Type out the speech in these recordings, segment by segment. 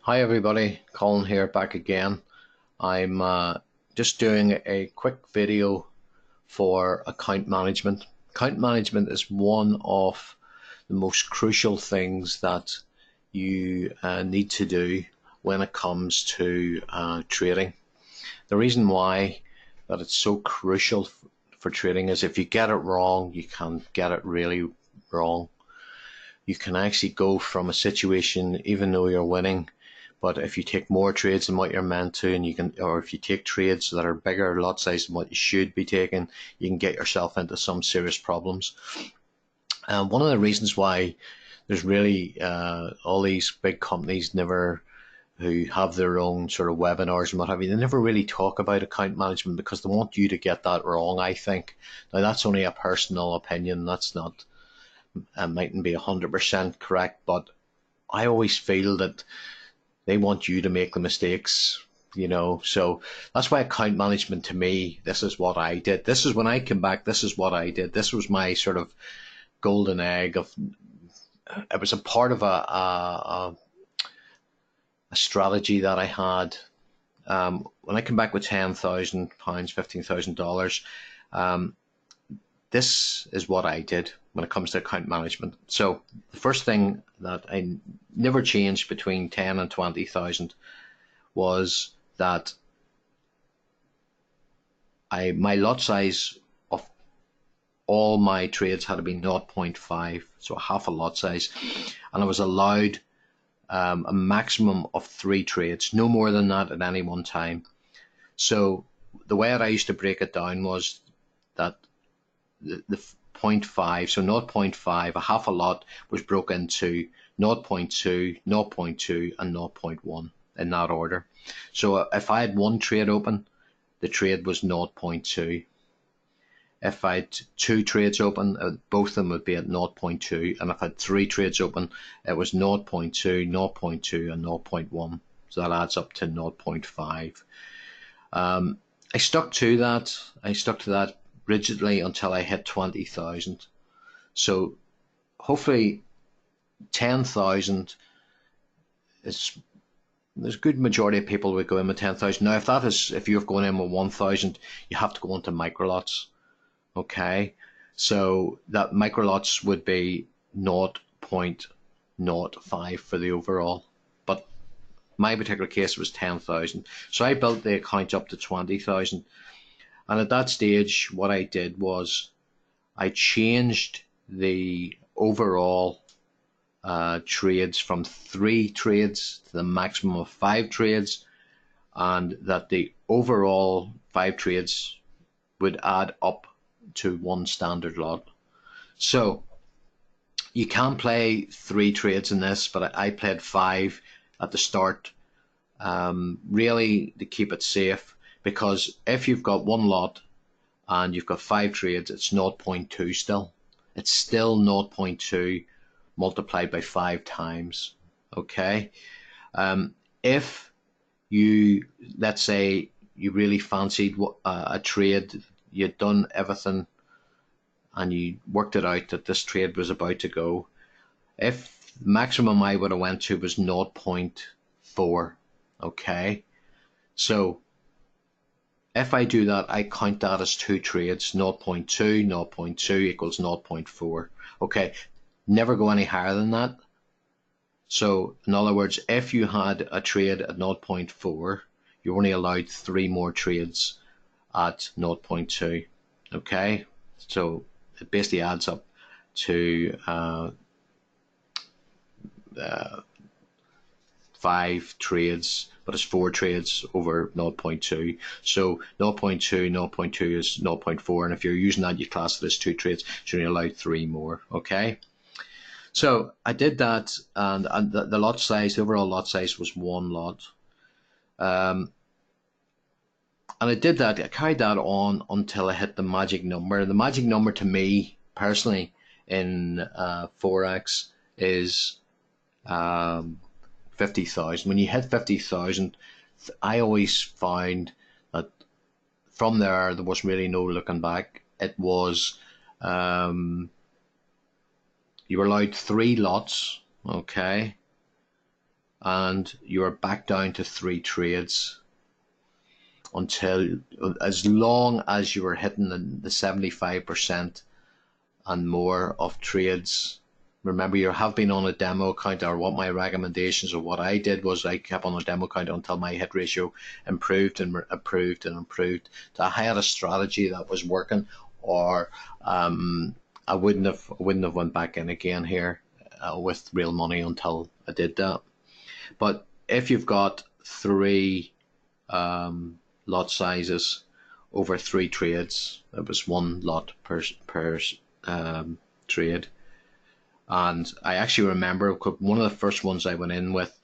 Hi everybody, Colin here back again. I'm just doing a quick video for account management. Account management is one of the most crucial things that you need to do when it comes to trading. The reason why that it's so crucial for trading is if you get it wrong, you can get it really wrong. You can actually go from a situation, even though you're winning, but if you take more trades than what you're meant to, and or if you take trades that are bigger lot size than what you should be taking, you can get yourself into some serious problems. One of the reasons why there's really all these big companies who have their own sort of webinars and what have you, they never really talk about account management because they want you to get that wrong, I think. Now that's only a personal opinion. That's not, mightn't be 100% correct, but I always feel that they want you to make the mistakes, so that's why account management, to me, this is what I did. This is when I came back, this is what I did. This was my sort of golden egg of, it was a part of a strategy that I had. When I came back with £10,000, $15,000, this is what I did when it comes to account management. So the first thing that I never changed between 10 and 20,000 was that my lot size of all my trades had to be 0.5, so half a lot size, and I was allowed a maximum of 3 trades, no more than that at any one time. So the way that I used to break it down was that the 0.5, so 0.5, a half a lot was broken into 0.2, 0.2, and 0.1 in that order. So if I had one trade open, the trade was 0.2. If I had 2 trades open, both of them would be at 0.2, and if I had 3 trades open, it was 0.2, 0.2, and 0.1. So that adds up to 0.5. I stuck to that. I stuck to that rigidly until I hit 20,000. So hopefully 10,000 is, there's a good majority of people would go in with 10,000. Now if you're going in with 1,000, you have to go into micro lots. Okay, so that micro lots would be 0.05 for the overall, but my particular case was 10,000. So I built the account up to 20,000. And at that stage, what I did was I changed the overall trades from 3 trades to the maximum of 5 trades, and that the overall 5 trades would add up to 1 standard lot. So you can play 3 trades in this, but I played 5 at the start, really to keep it safe. Because if you've got 1 lot and you've got 5 trades, it's 0.2 still. It's still 0.2 multiplied by 5 times. Okay. If you, let's say, you really fancied a trade, you'd done everything, and you worked it out that this trade was about to go. If the maximum I would have went to was 0.4. Okay. So if I do that, I count that as 2 trades, 0.2, 0.2 equals 0.4. Okay, never go any higher than that. So in other words, if you had a trade at 0.4, you're only allowed 3 more trades at 0.2. Okay, so it basically adds up to 5 trades, but it's 4 trades over 0.2. So 0.2, 0.2 is 0.4, and if you're using that, you class it as 2 trades, so you're allowed 3 more. Okay. So I did that, and the lot size, the overall lot size was 1 lot. And I did that, I carried that on until I hit the magic number. The magic number to me, personally, in Forex is 50,000. When you hit 50,000, I always found that from there was really no looking back. It was you were allowed 3 lots, okay, and you are back down to 3 trades until, as long as you were hitting the 75% and more of trades. Remember, you have been on a demo account, or what my recommendations, or what I did was I kept on a demo account until my hit ratio improved and improved and improved. So I had a strategy that was working, or I wouldn't have went back in again here with real money until I did that. But if you've got 3 lot sizes over 3 trades, it was 1 lot per trade. And I actually remember one of the first ones I went in with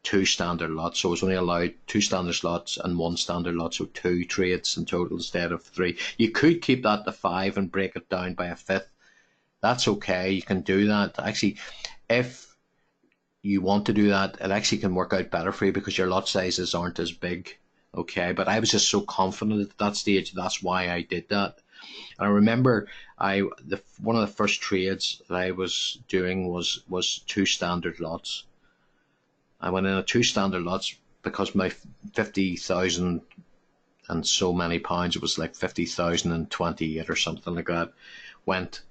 2 standard lots, so I was only allowed 2 standard lots and 1 standard lot, so 2 trades in total instead of 3. You could keep that to 5 and break it down by a fifth. That's okay, you can do that. Actually, if you want to do that, it actually can work out better for you because your lot sizes aren't as big. Okay, but I was just so confident at that stage, that's why I did that. And I remember one of the first trades that I was doing was 2 standard lots. I went in at 2 standard lots because my 50,000 and so many pounds, it was like 50,028 or something like that, went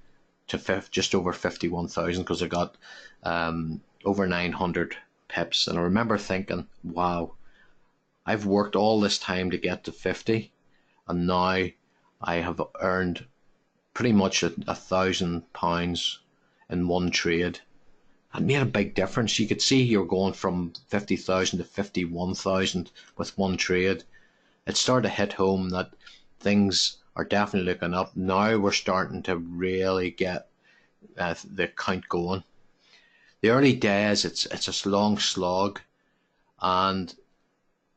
to just over 51,000 because I got over 900 pips. And I remember thinking, wow, I've worked all this time to get to 50, and now I have earned pretty much £1,000 in one trade. It made a big difference. You could see you're going from 50,000 to 51,000 with one trade. It started to hit home that things are definitely looking up. Now we're starting to really get the count going. The early days, it's a long slog, and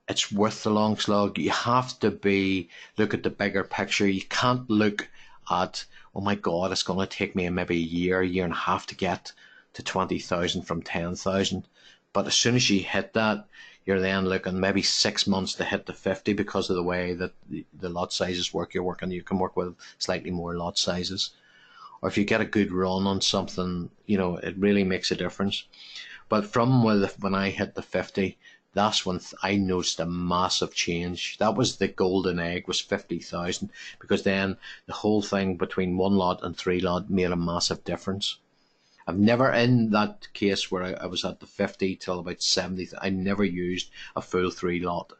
it's worth the long slog. You have to look at the bigger picture. You can't look at, oh my God, it's going to take me maybe a year and a half to get to 20,000 from 10,000. But as soon as you hit that, you're then looking maybe 6 months to hit the 50 because of the way that the lot sizes work. You can work with slightly more lot sizes. Or if you get a good run on something, it really makes a difference. But from when I hit the 50, that's when I noticed a massive change. That was the golden egg, was 50,000, because then the whole thing between 1 lot and 3 lot made a massive difference. I've never, in that case where I was at the 50 till about 70, I never used a full 3 lot.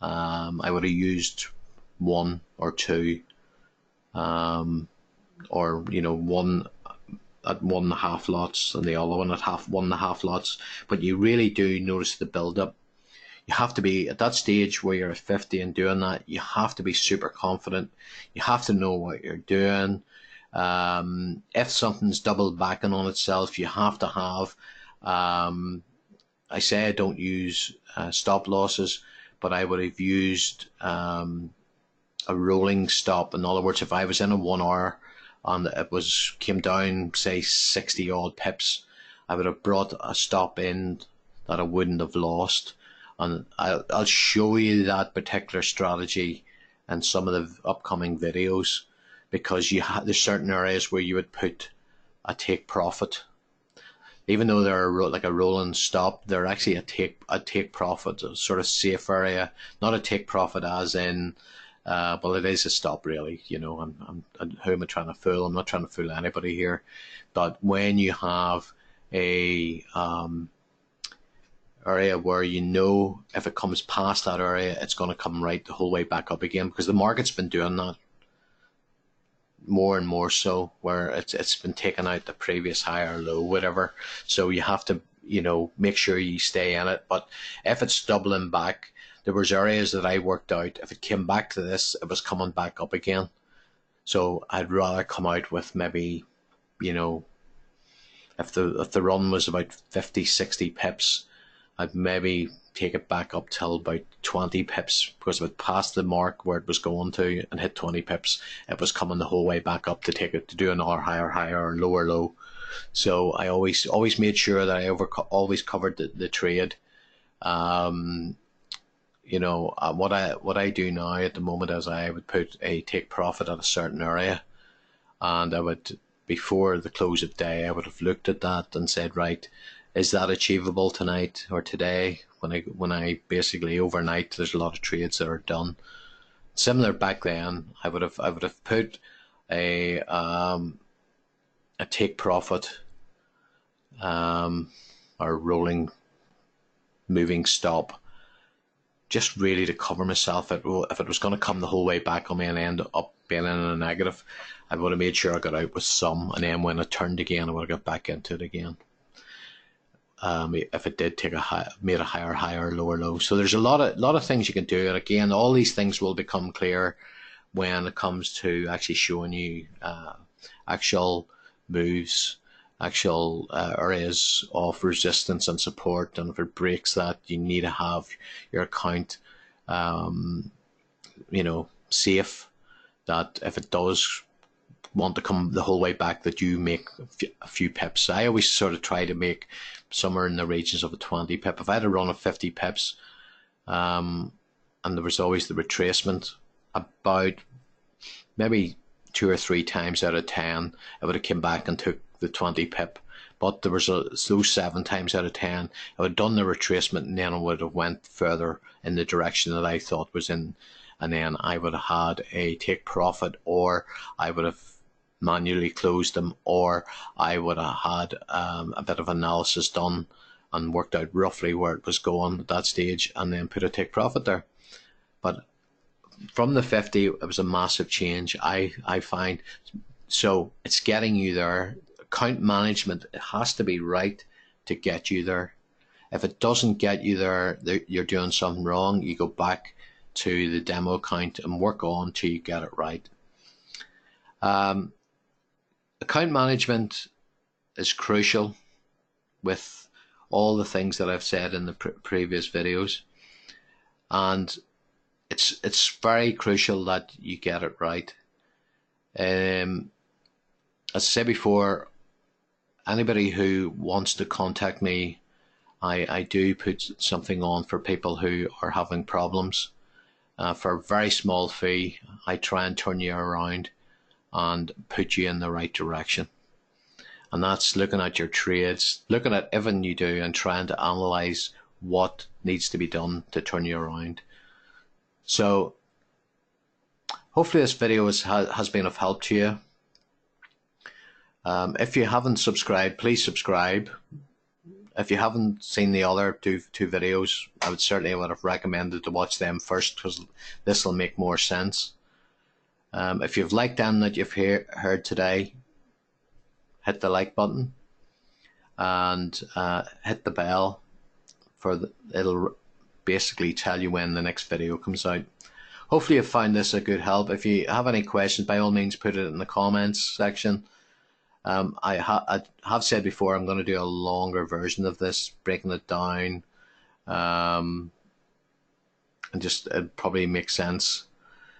I would have used 1 or 2, or one at 1.5 lots and the other one at 1.5 lots. But you really do notice the build up. You have to be at that stage where you're at 50 and doing that. You have to be super confident. You have to know what you're doing. If something's double backing on itself, you have to have, I say I don't use stop losses, but I would have used a rolling stop. In other words, if I was in a 1 hour and it came down, say 60 odd pips, I would have brought a stop in that I wouldn't have lost. And I'll show you that particular strategy in some of the upcoming videos, because there's certain areas where you would put a take profit. Even though they're like a rolling stop, they're actually a take profit, a sort of safe area, not a take profit as in, well, it is a stop really. Who am I trying to fool? I'm not trying to fool anybody here. But when you have a area where if it comes past that area, it's going to come right the whole way back up again, because the market's been doing that more and more so, where it's been taking out the previous high or low, whatever. So you have to make sure you stay in it. But if it's doubling back, there was areas that I worked out, if it came back to this, it was coming back up again. So I'd rather come out with maybe, if the run was about 50-60 pips, I'd maybe take it back up till about 20 pips, because if it passed the mark where it was going to and hit 20 pips, it was coming the whole way back up to do another higher or lower low. So I always made sure that I always covered the trade. What I do now at the moment is I would put a take profit at a certain area, and I would, before the close of day, I would have looked at that and said, right, is that achievable tonight or today? When I basically overnight, there's a lot of trades that are done. Similar back then, I would have put a take profit or rolling moving stop, just really to cover myself. If it was going to come the whole way back on me and end up being in a negative, I would have made sure I got out with some, and then when it turned again, I would have got back into it again. If it did take made a higher high or lower low. So there's a lot of things you can do, and again, all these things will become clear when it comes to actually showing you actual moves, actual areas of resistance and support, and if it breaks that, you need to have your account safe, that if it does want to come the whole way back, that you make a few pips. I always sort of try to make somewhere in the regions of a 20 pip. If I had a run of 50 pips, and there was always the retracement, about maybe 2 or 3 times out of 10, I would have come back and took the 20 pip. But there was those 7 times out of 10, I would have done the retracement, and then I would have went further in the direction that I thought was in, and then I would have had a take profit, or I would have manually closed them, or I would have had a bit of analysis done and worked out roughly where it was going at that stage, and then put a take profit there. But from the 50, it was a massive change, I find. So it's getting you there. Account management, it has to be right to get you there. If it doesn't get you there, you're doing something wrong. You go back to the demo account and work on till you get it right. Account management is crucial with all the things that I've said in the previous videos, and it's very crucial that you get it right. As I said before, anybody who wants to contact me, I do put something on for people who are having problems. For a very small fee, I try and turn you around and put you in the right direction. And that's looking at your trades, looking at everything you do, and trying to analyze what needs to be done to turn you around. So hopefully this video has been of help to you. If you haven't subscribed, please subscribe. If you haven't seen the other two videos, I would have recommended to watch them first, because this will make more sense. If you've liked them that you've heard today, hit the like button and hit the bell it'll basically tell you when the next video comes out. Hopefully you've found this a good help. If you have any questions, by all means put it in the comments section. I have said before, I'm going to do a longer version of this, breaking it down, and just it probably makes sense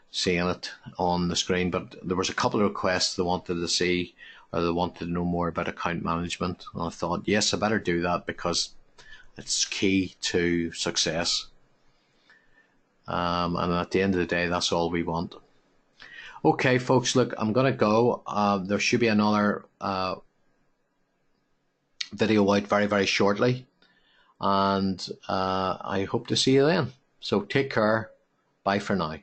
seeing it on the screen. But there was a couple of requests they wanted to see, or they wanted to know more about account management, and I thought, yes, I better do that because it's key to success. And at the end of the day, that's all we want. Okay, folks, look, I'm going to go. There should be another video out very, very shortly, and I hope to see you then. So take care. Bye for now.